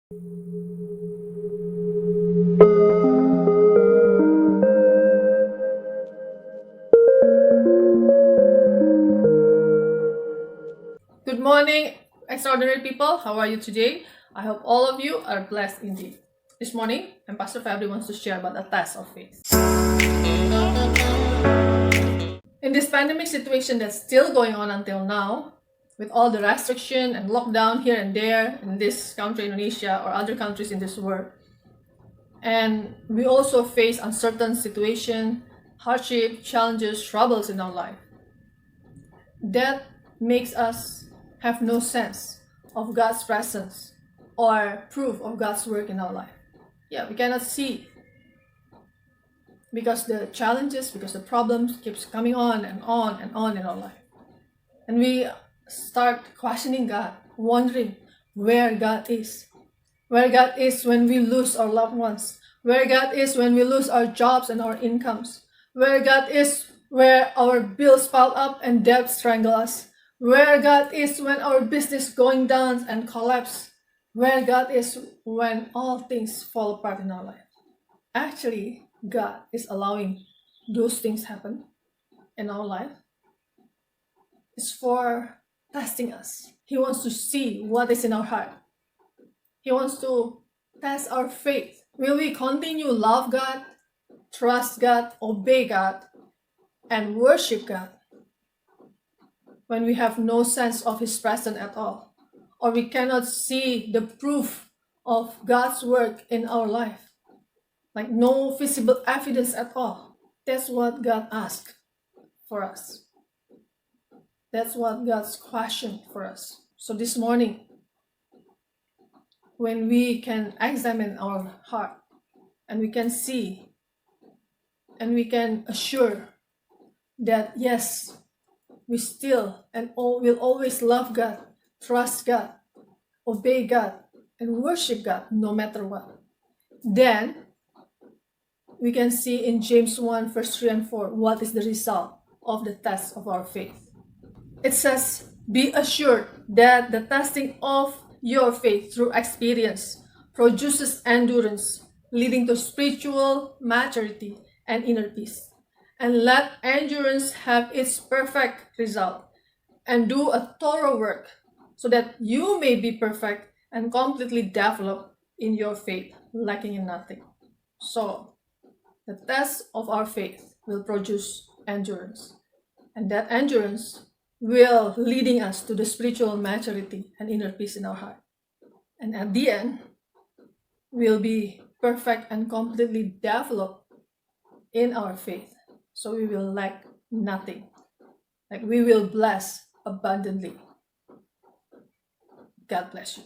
Good morning, extraordinary people. How are you today? I hope all of you are blessed indeed. This morning, and Pastor Fabry wants to share about the test of faith. In this pandemic situation that's still going on until now, with all the restriction and lockdown here and there in this country, Indonesia, or other countries in this world, and we also face uncertain situation, hardship, challenges, troubles in our life. That makes us have no sense of God's presence or proof of God's work in our life. Yeah, we cannot see because the challenges, because the problems keeps coming on and on and on in our life. And we start questioning God, wondering where God is. Where God is when we lose our loved ones. Where God is when we lose our jobs and our incomes. Where God is where our bills pile up and debt strangle us. Where God is when our business going down and collapse. Where God is when all things fall apart in our life. Actually, God is allowing those things happen in our life. It's for testing us. He wants to see what is in our heart. He wants to test our faith. Will we continue love God, trust God, obey God, and worship God when we have no sense of His presence at all, or we cannot see the proof of God's work in our life, like no visible evidence at all? That's what God asked for us. That's what God's question for us. So this morning, when we can examine our heart and we can see and we can assure that yes, we still and will always love God, trust God, obey God, and worship God no matter what, then we can see in James 1 verse 3 and 4 what is the result of the test of our faith. It says, be assured that the testing of your faith through experience produces endurance, leading to spiritual maturity and inner peace. And let endurance have its perfect result, and do a thorough work, so that you may be perfect and completely developed in your faith, lacking in nothing. So, the test of our faith will produce endurance, and that endurance will leading us to the spiritual maturity and inner peace in our heart. And at the end, we'll be perfect and completely developed in our faith. So we will lack nothing. Like we will bless abundantly. God bless you.